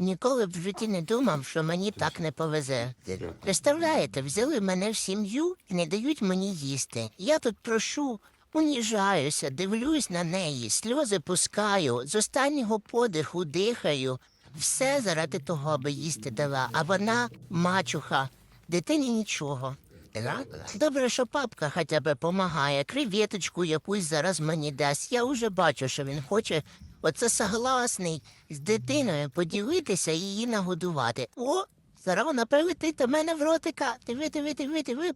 Ніколи б в житті не думав, що мені так не повезе. Представляєте, взяли мене в сім'ю і не дають мені їсти. Я тут прошу, уніжаюся, дивлюсь на неї, сльози пускаю, з останнього подиху дихаю. Все заради того, аби їсти дала, а вона мачуха, дитині нічого. Добре, що папка хоча б помагає, креветочку якусь зараз мені дасть. Я вже бачу, що він хоче, оце согласний, з дитиною поділитися і її нагодувати. О, зараз вона прилетить до мене в ротика. Диви, диви, диви, диви.